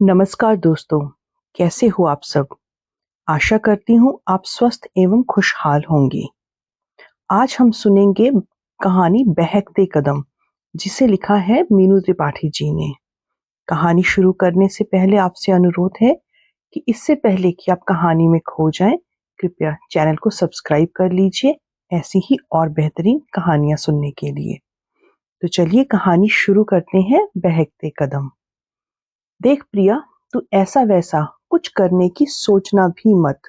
नमस्कार दोस्तों, कैसे हो आप सब? आशा करती हूँ आप स्वस्थ एवं खुशहाल होंगे। आज हम सुनेंगे कहानी बहकते कदम, जिसे लिखा है मीनू त्रिपाठी जी ने। कहानी शुरू करने से पहले आपसे अनुरोध है कि इससे पहले कि आप कहानी में खो जाएं, कृपया चैनल को सब्सक्राइब कर लीजिए ऐसी ही और बेहतरीन कहानियां सुनने के लिए। तो चलिए कहानी शुरू करते हैं। बहकते कदम। देख प्रिया, तू ऐसा वैसा कुछ करने की सोचना भी मत।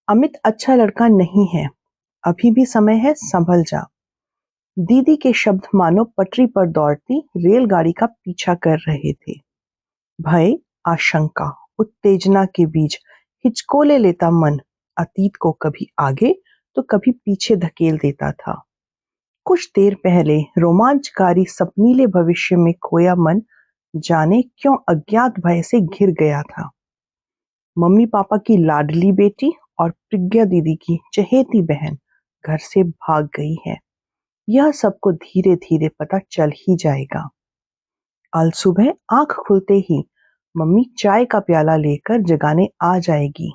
अमित अच्छा लड़का नहीं है। अभी भी समय है, संभल जा। दीदी के शब्द मानो पटरी पर दौड़ती रेलगाड़ी का पीछा कर रहे थे। भय, आशंका, उत्तेजना के बीच हिचकोले लेता मन अतीत को कभी आगे तो कभी पीछे धकेल देता था। कुछ देर पहले रोमांचकारी सपनीले भविष्य में खोया मन जाने क्यों अज्ञात भय से घिर गया था। मम्मी पापा की लाडली बेटी और प्रज्ञा दीदी की चहेती बहन घर से भाग गई है। यह सबको धीरे धीरे पता चल ही जाएगा। कल सुबह आंख खुलते ही मम्मी चाय का प्याला लेकर जगाने आ जाएगी।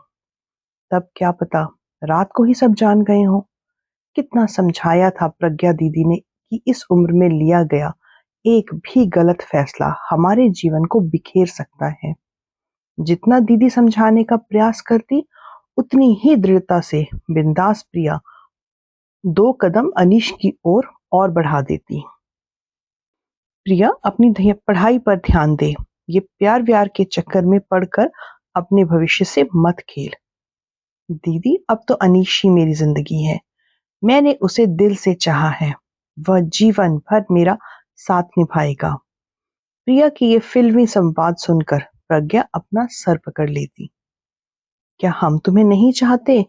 तब क्या पता रात को ही सब जान गए हों। कितना समझाया था प्रज्ञा दीदी ने कि इस उम्र में लिया गया एक भी गलत फैसला हमारे जीवन को बिखेर सकता है। जितना दीदी समझाने का प्रयास करती, उतनी ही दृढ़ता से बिंदास प्रिया 2 कदम अनीश की ओर और बढ़ा देती। प्रिया, अपनी पढ़ाई पर ध्यान दे। ये प्यार व्यार के चक्कर में पड़कर अपने भविष्य से मत खेल। दीदी, अब तो अनीश ही मेरी जिंदगी है। मैंने उसे दिल से चाहा है। वह जीवन भर मेरा साथ निभाएगा। प्रिया की ये फिल्मी संवाद सुनकर प्रज्ञा अपना सर पकड़ लेती। क्या हम तुम्हें नहीं चाहते?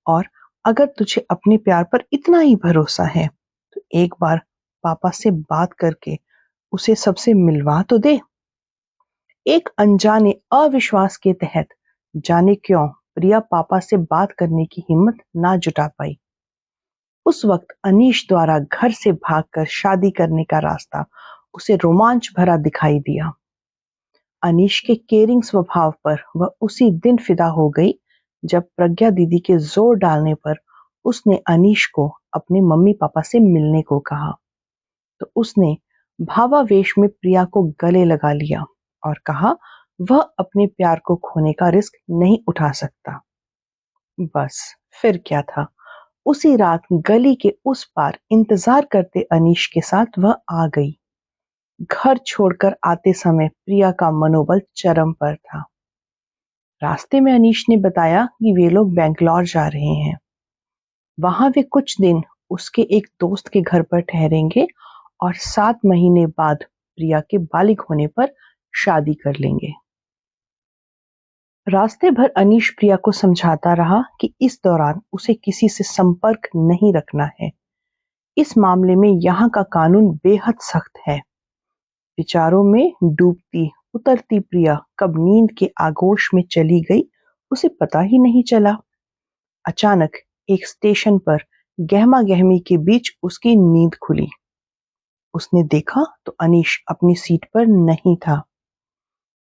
और अगर तुझे अपने प्यार पर इतना ही भरोसा है तो एक बार पापा से बात करके उसे सबसे मिलवा तो दे। एक अनजाने अविश्वास के तहत जाने क्यों प्रिया पापा से बात करने की हिम्मत ना जुटा पाई। उस वक्त अनीश द्वारा घर से भागकर शादी करने का रास्ता उसे रोमांच भरा दिखाई दिया। अनीश के केयरिंग स्वभाव पर वह उसी दिन फिदा हो गई जब प्रज्ञा दीदी के जोर डालने पर उसने अनीश को अपने मम्मी पापा से मिलने को कहा तो उसने भावावेश में प्रिया को गले लगा लिया और कहा वह अपने प्यार को खोने का रिस्क नहीं उठा सकता। बस फिर क्या था, उसी रात गली के उस पार इंतजार करते अनीश के साथ वह आ गई। घर छोड़कर आते समय प्रिया का मनोबल चरम पर था। रास्ते में अनीश ने बताया कि वे लोग बेंगलोर जा रहे हैं। वहां वे कुछ दिन उसके एक दोस्त के घर पर ठहरेंगे और 7 महीने बाद प्रिया के बालिग होने पर शादी कर लेंगे। रास्ते भर अनीश प्रिया को समझाता रहा कि इस दौरान उसे किसी से संपर्क नहीं रखना है। इस मामले में यहाँ का कानून बेहद सख्त है। विचारों में डूबती उतरती प्रिया कब नींद के आगोश में चली गई उसे पता ही नहीं चला। अचानक एक स्टेशन पर गहमा गहमी के बीच उसकी नींद खुली। उसने देखा तो अनीश अपनी सीट पर नहीं था।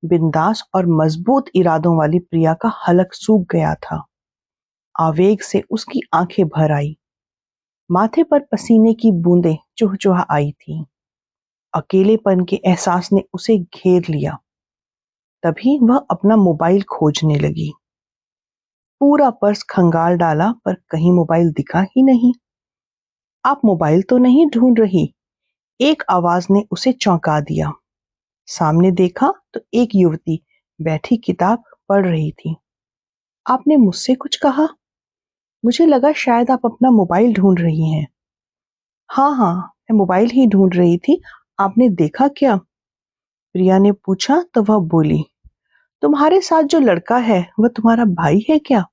बिंदास और मजबूत इरादों वाली प्रिया का हलक सूख गया था। आवेग से उसकी आंखें भर आई। माथे पर पसीने की बूंदें चुहचुहा आई थी। अकेलेपन के एहसास ने उसे घेर लिया। तभी वह अपना मोबाइल खोजने लगी। पूरा पर्स खंगाल डाला पर कहीं मोबाइल दिखा ही नहीं। आप मोबाइल तो नहीं ढूंढ रही? एक आवाज ने उसे चौंका दिया। सामने देखा तो एक युवती बैठी किताब पढ़ रही थी। आपने मुझसे कुछ कहा? मुझे लगा शायद आप अपना मोबाइल ढूंढ रही हैं। हाँ हाँ, मैं मोबाइल ही ढूंढ रही थी। आपने देखा क्या? प्रिया ने पूछा तो वह बोली, तुम्हारे साथ जो लड़का है वह तुम्हारा भाई है क्या?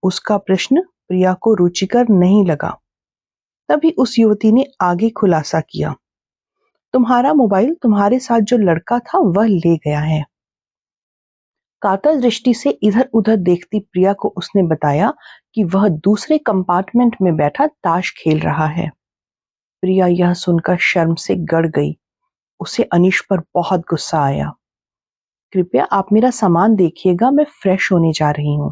उसका प्रश्न प्रिया को रुचिकर नहीं लगा। तभी उस युवती ने आगे खुलासा किया, तुम्हारा मोबाइल तुम्हारे साथ जो लड़का था वह ले गया है। कातल दृष्टि से इधर उधर देखती प्रिया को उसने बताया कि वह दूसरे कंपार्टमेंट में बैठा ताश खेल रहा है। प्रिया यह सुनकर शर्म से गड़ गई। उसे अनीश पर बहुत गुस्सा आया। कृपया आप मेरा सामान देखिएगा, मैं फ्रेश होने जा रही हूँ।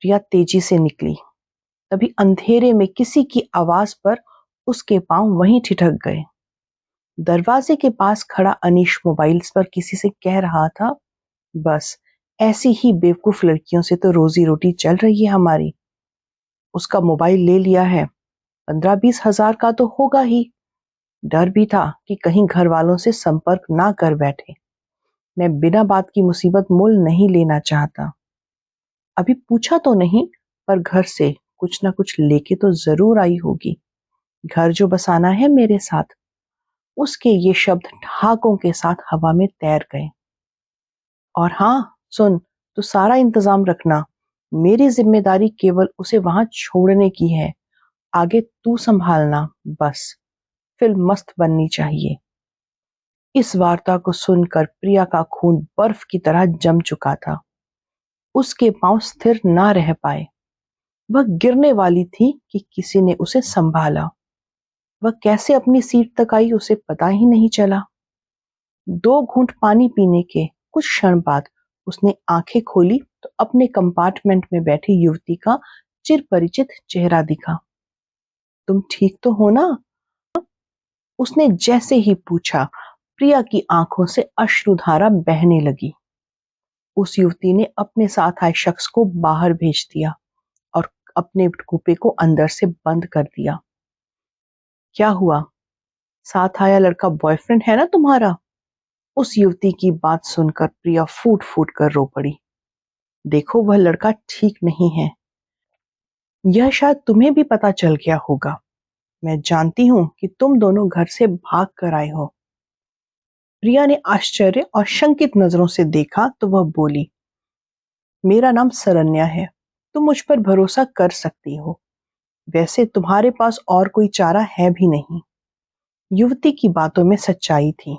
प्रिया तेजी से निकली। तभी अंधेरे में किसी की आवाज पर उसके पांव वहीं ठिठक गए। दरवाजे के पास खड़ा अनीश मोबाइल पर किसी से कह रहा था, बस ऐसी ही बेवकूफ लड़कियों से तो रोजी रोटी चल रही है हमारी। उसका मोबाइल ले लिया है, 15-20 हजार का तो होगा ही। डर भी था कि कहीं घर वालों से संपर्क ना कर बैठे। मैं बिना बात की मुसीबत मोल नहीं लेना चाहता। अभी पूछा तो नहीं, पर घर से कुछ ना कुछ लेके तो जरूर आई होगी। घर जो बसाना है मेरे साथ। उसके ये शब्द ठहाकों के साथ हवा में तैर गए। और हाँ सुन, तू सारा इंतजाम रखना। मेरी जिम्मेदारी केवल उसे वहां छोड़ने की है। आगे तू संभालना। बस फिल्म मस्त बननी चाहिए। इस वार्ता को सुनकर प्रिया का खून बर्फ की तरह जम चुका था। उसके पांव स्थिर ना रह पाए। वह गिरने वाली थी कि किसी ने उसे संभाला। वह कैसे अपनी सीट तक आई उसे पता ही नहीं चला। 2 घूंट पानी पीने के कुछ क्षण बाद उसने आंखें खोली तो अपने कंपार्टमेंट में बैठी युवती का चिर परिचित चेहरा दिखा। तुम ठीक तो हो ना? उसने जैसे ही पूछा, प्रिया की आंखों से अश्रुधारा बहने लगी। उस युवती ने अपने साथ आए शख्स को बाहर भेज दिया और अपने कूपे को अंदर से बंद कर दिया। क्या हुआ? साथ आया लड़का बॉयफ्रेंड है ना तुम्हारा? उस युवती की बात सुनकर प्रिया फूट फूट कर रो पड़ी। देखो वह लड़का ठीक नहीं है। यह शायद तुम्हें भी पता चल गया होगा। मैं जानती हूँ कि तुम दोनों घर से भाग कर आए हो। प्रिया ने आश्चर्य और शंकित नजरों से देखा तो वह बोली, मेरा नाम सरन्या है। तुम मुझ पर भरोसा कर सकती हो। वैसे तुम्हारे पास और कोई चारा है भी नहीं। युवती की बातों में सच्चाई थी।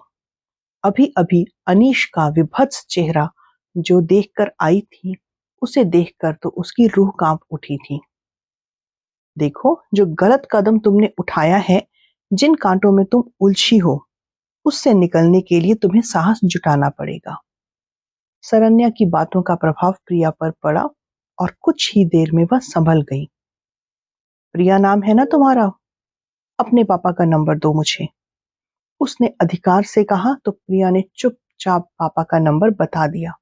अभी अभी अनीश का विभत्स चेहरा जो देखकर आई थी, उसे देखकर तो उसकी रूह कांप उठी थी। देखो, जो गलत कदम तुमने उठाया है, जिन कांटों में तुम उलझी हो, उससे निकलने के लिए तुम्हें साहस जुटाना पड़ेगा। सरन्या की बातों का प्रभाव प्रिया पर पड़ा और कुछ ही देर में वह संभल गई। प्रिया नाम है ना तुम्हारा? अपने पापा का नंबर दो मुझे। उसने अधिकार से कहा तो प्रिया ने चुपचाप पापा का नंबर बता दिया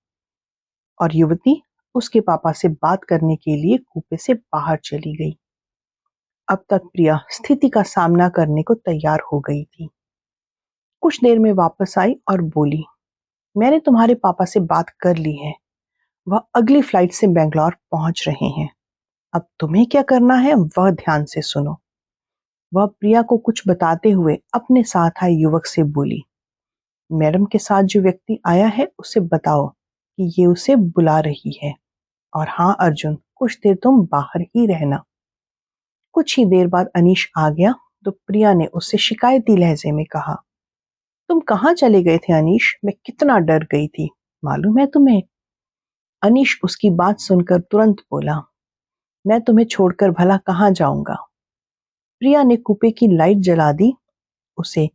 और युवती उसके पापा से बात करने के लिए कूपे से बाहर चली गई। अब तक प्रिया स्थिति का सामना करने को तैयार हो गई थी। कुछ देर में वापस आई और बोली, मैंने तुम्हारे पापा से बात कर ली है। वह अगली फ्लाइट से बेंगलोर पहुंच रहे हैं। अब तुम्हें क्या करना है वह ध्यान से सुनो। वह प्रिया को कुछ बताते हुए अपने साथ आए युवक से बोली, मैडम के साथ जो व्यक्ति आया है उसे बताओ कि ये उसे बुला रही है। और हाँ अर्जुन, कुछ देर तुम बाहर ही रहना। कुछ ही देर बाद अनीश आ गया तो प्रिया ने उससे शिकायती लहजे में कहा, तुम कहाँ चले गए थे अनीश? मैं कितना डर गई थी, मालूम है तुम्हें? अनीश उसकी बात सुनकर तुरंत बोला, मैं तुम्हें छोड़कर भला कहाँ जाऊंगा। प्रिया ने कूपे की लाइट जला दी। उसे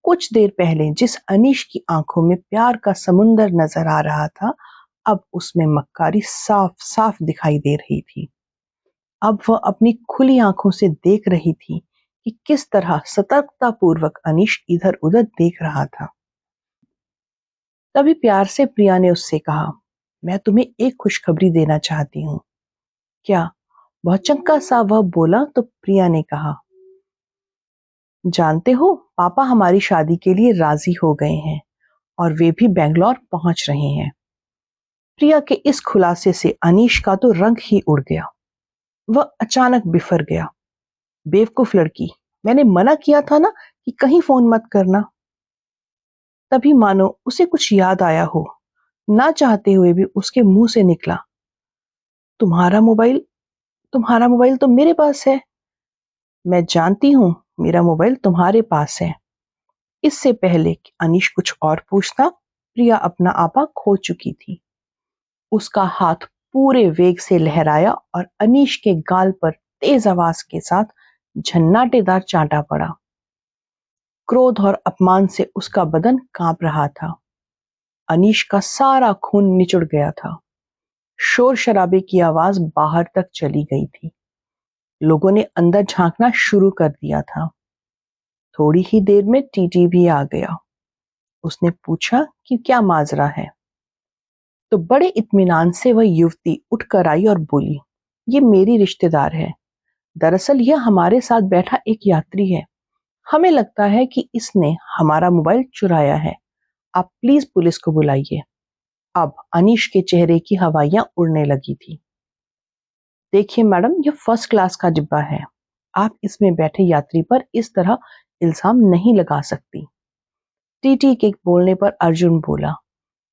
कुछ देर पहले जिस अनीश की आंखों में प्यार का समुंदर नजर आ रहा था, अब उसमें मक्कारी साफ साफ दिखाई दे रही थी। अब वह अपनी खुली आंखों से देख रही थी कि किस तरह सतर्कता पूर्वक अनीश इधर उधर देख रहा था। तभी प्यार से प्रिया ने उससे कहा, मैं तुम्हें एक खुशखबरी देना चाहती हूँ। क्या? भौचक्का सा वह बोला तो प्रिया ने कहा, जानते हो पापा हमारी शादी के लिए राजी हो गए हैं और वे भी बेंगलोर पहुंच रहे हैं। प्रिया के इस खुलासे से अनीश का तो रंग ही उड़ गया। वह अचानक बिफर गया। बेवकूफ लड़की, मैंने मना किया था ना कि कहीं फोन मत करना। तभी मानो उसे कुछ याद आया हो, ना चाहते हुए भी उसके मुंह से निकला, तुम्हारा मोबाइल तुम्हारा मोबाइल तो मेरे पास है। मैं जानती हूँ मेरा मोबाइल तुम्हारे पास है। इससे पहले कि अनीश कुछ और पूछता, प्रिया अपना आपा खो चुकी थी। उसका हाथ पूरे वेग से लहराया और अनीश के गाल पर तेज आवाज के साथ झन्नाटेदार चांटा पड़ा। क्रोध और अपमान से उसका बदन कांप रहा था। अनीश का सारा खून निचुड़ गया था। शोर शराबे की आवाज बाहर तक चली गई थी। लोगों ने अंदर झांकना शुरू कर दिया था। थोड़ी ही देर में टीटी भी आ गया। उसने पूछा कि क्या माजरा है। तो बड़े इत्मीनान से वह युवती उठकर आई और बोली, ये मेरी रिश्तेदार है। दरअसल यह हमारे साथ बैठा एक यात्री है। हमें लगता है कि इसने हमारा मोबाइल चुराया है। आप प्लीज पुलिस को बुलाइए। अब अनीश के चेहरे की हवाइयां उड़ने लगी थी। देखिए मैडम, यह फर्स्ट क्लास का डिब्बा है। आप इसमें बैठे यात्री पर इस तरह इल्जाम नहीं लगा सकती। टीटी के बोलने पर अर्जुन बोला,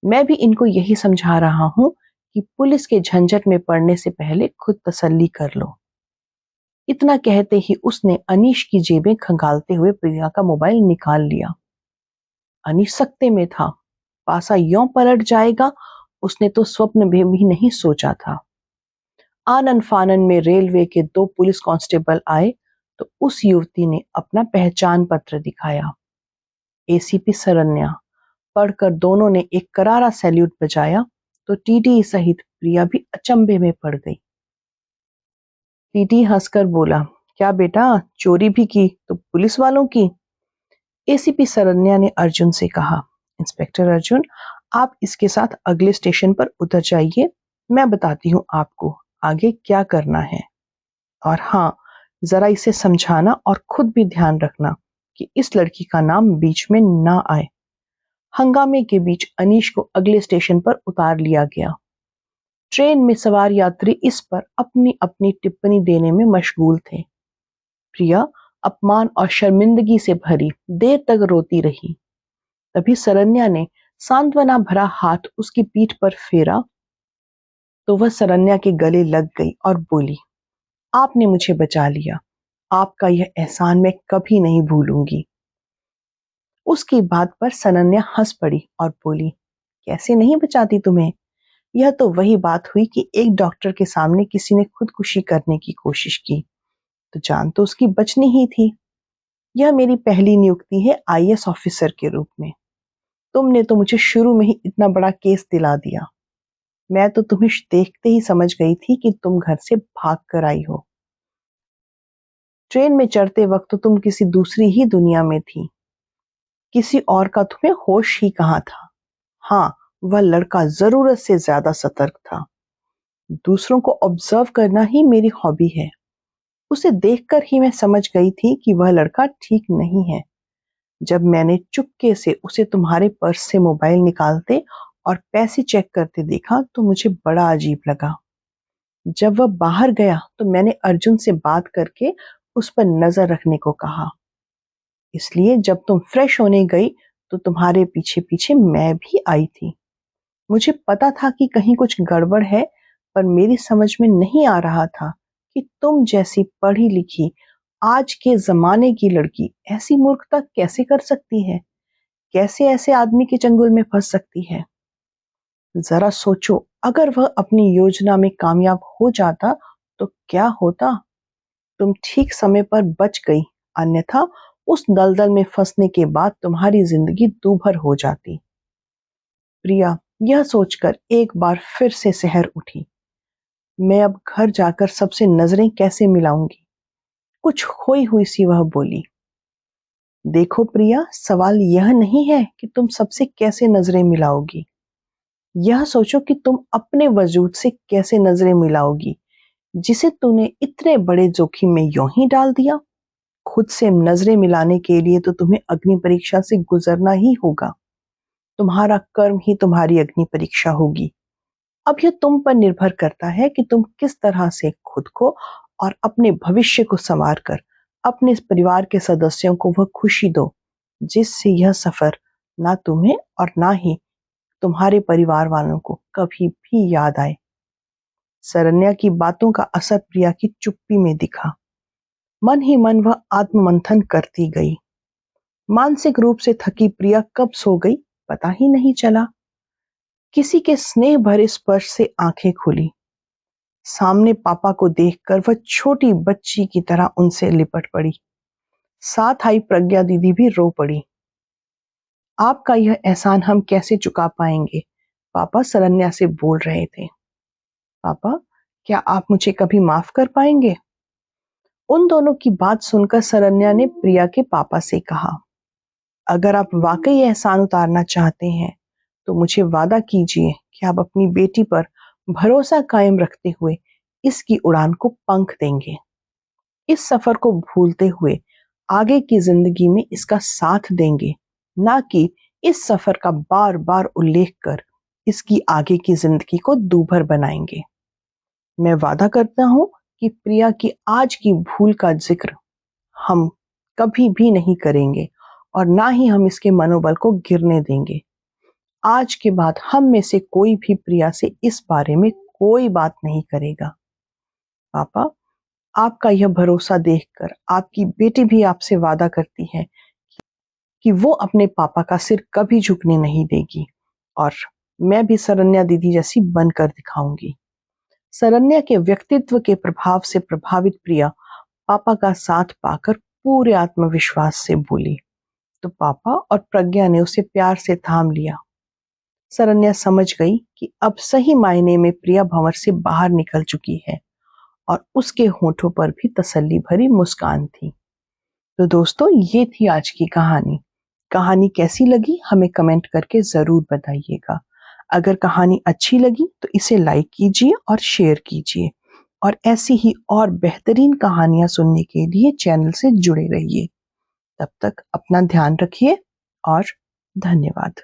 मैं भी इनको यही समझा रहा हूं कि पुलिस के झंझट में पड़ने से पहले खुद तसल्ली कर लो। इतना कहते ही उसने अनीश की जेबें खंगालते हुए प्रिया का मोबाइल निकाल लिया। अनीश सकते में था। पासा यों पलट जाएगा उसने तो स्वप्न में भी नहीं सोचा था। आनन फानन में रेलवे के 2 पुलिस कांस्टेबल आए तो उस युवती ने अपना पहचान पत्र दिखाया। एसीपी सरन्या। पढ़कर दोनों ने एक करारा सैल्यूट बजाया तो टीटी सहित प्रिया भी अचंभे में पड़ गई। टीटी हंसकर बोला, क्या बेटा, चोरी भी की तो पुलिस वालों की? एसीपी सरन्या ने अर्जुन से कहा, इंस्पेक्टर अर्जुन, आप इसके साथ अगले स्टेशन पर उतर जाइए। मैं बताती हूँ आपको आगे क्या करना है। और हाँ, जरा इसे समझाना और खुद भी ध्यान रखना कि इस लड़की का नाम बीच में ना आए। हंगामे के बीच अनीश को अगले स्टेशन पर उतार लिया गया। ट्रेन में सवार यात्री इस पर अपनी अपनी टिप्पणी देने में मशगूल थे। प्रिया अपमान और शर्मिंदगी से भरी देर तक रोती रही। तभी सरन्या ने सांत्वना भरा हाथ उसकी पीठ पर फेरा तो वह सरन्या के गले लग गई और बोली, आपने मुझे बचा लिया। आपका यह एहसान मैं कभी नहीं भूलूंगी। उसकी बात पर सरन्या हंस पड़ी और बोली, कैसे नहीं बचाती तुम्हें? यह तो वही बात हुई कि एक डॉक्टर के सामने किसी ने खुदकुशी करने की कोशिश की तो जान तो उसकी बचनी ही थी। यह मेरी पहली नियुक्ति है आईएएस ऑफिसर के रूप में। तुमने तो मुझे शुरू में ही इतना बड़ा केस दिला दिया। मैं तो तुम्हें देखते ही समझ गई थी कि तुम घर से भाग कर आई हो। ट्रेन में चढ़ते वक्त तो तुम किसी दूसरी ही दुनिया में थी। किसी और का तुम्हें होश ही कहाँ था। हाँ, वह लड़का जरूरत से ज्यादा सतर्क था। दूसरों को ऑब्जर्व करना ही मेरी हॉबी है। उसे देखकर ही मैं समझ गई थी कि वह लड़का ठीक नहीं है। जब मैंने चुपके से उसे तुम्हारे पर्स से मोबाइल निकालते और पैसे चेक करते देखा तो मुझे बड़ा अजीब लगा। जब वह बाहर गया तो मैंने अर्जुन से बात करके उस पर नजर रखने को कहा। इसलिए जब तुम फ्रेश होने गई तो तुम्हारे पीछे पीछे मैं भी आई थी। मुझे पता था कि कहीं कुछ गड़बड़ है, पर मेरी समझ में नहीं आ रहा था कि तुम जैसी पढ़ी लिखी आज के जमाने की लड़की ऐसी मूर्खता कैसे कर सकती है, कैसे ऐसे आदमी के चंगुल में फंस सकती है। जरा सोचो, अगर वह अपनी योजना में कामयाब हो जाता तो क्या होता। तुम ठीक समय पर बच गई, अन्यथा उस दलदल में फंसने के बाद तुम्हारी जिंदगी दूभर हो जाती। प्रिया यह सोचकर एक बार फिर से सहर उठी। मैं अब घर जाकर सबसे नजरें कैसे मिलाऊंगी। कुछ खोई हुई सी वह बोली, देखो प्रिया, सवाल यह नहीं है कि तुम सबसे कैसे नजरें मिलाओगी। यह सोचो कि तुम अपने वजूद से कैसे नजरें मिलाओगी जिसे तूने इतने बड़े जोखिम में यूं ही डाल दिया। खुद से नजरें मिलाने के लिए तो तुम्हें अग्नि परीक्षा से गुजरना ही होगा। तुम्हारा कर्म ही तुम्हारी अग्नि परीक्षा होगी। अब यह तुम पर निर्भर करता है कि तुम किस तरह से खुद को और अपने भविष्य को संवार कर अपने इस परिवार के सदस्यों को वह खुशी दो जिससे यह सफर ना तुम्हें और ना ही तुम्हारे परिवार वालों को कभी भी याद आए। सरन्या की बातों का असर प्रिया की चुप्पी में दिखा। मन ही मन वह आत्ममंथन करती गई। मानसिक रूप से थकी प्रिया कब सो गई पता ही नहीं चला। किसी के स्नेह भरे स्पर्श से आंखें खुली। सामने पापा को देखकर वह छोटी बच्ची की तरह उनसे लिपट पड़ी। साथ आई प्रज्ञा दीदी भी रो पड़ी। आपका यह एहसान हम कैसे चुका पाएंगे? पापा सरन्या से बोल रहे थे। पापा, क्या आप मुझे कभी माफ कर पाएंगे? उन दोनों की बात सुनकर सरन्या ने प्रिया के पापा से कहा, अगर आप वाकई एहसान उतारना चाहते हैं तो मुझे वादा कीजिए कि आप अपनी बेटी पर भरोसा कायम रखते हुए इसकी उड़ान को पंख देंगे। इस सफर को भूलते हुए आगे की जिंदगी में इसका साथ देंगे, ना कि इस सफर का बार बार उल्लेख कर इसकी आगे की जिंदगी को दूभर बनाएंगे। मैं वादा करता हूं कि प्रिया की आज की भूल का जिक्र हम कभी भी नहीं करेंगे और ना ही हम इसके मनोबल को गिरने देंगे। आज के बाद हम में से कोई भी प्रिया से इस बारे में कोई बात नहीं करेगा। पापा, आपका यह भरोसा देखकर आपकी बेटी भी आपसे वादा करती है कि वो अपने पापा का सिर कभी झुकने नहीं देगी और मैं भी सरन्या दीदी जैसी बनकर दिखाऊंगी। सरन्या के व्यक्तित्व के प्रभाव से प्रभावित प्रिया पापा का साथ पाकर पूरे आत्मविश्वास से बोली, तो पापा और प्रज्ञा ने उसे प्यार से थाम लिया। सरन्या समझ गई कि अब सही मायने में प्रिया भंवर से बाहर निकल चुकी है और उसके होठों पर भी तसल्ली भरी मुस्कान थी। तो दोस्तों, ये थी आज की कहानी। कहानी कैसी लगी हमें कमेंट करके जरूर बताइएगा। अगर कहानी अच्छी लगी तो इसे लाइक कीजिए और शेयर कीजिए और ऐसी ही और बेहतरीन कहानियां सुनने के लिए चैनल से जुड़े रहिए। तब तक अपना ध्यान रखिए और धन्यवाद।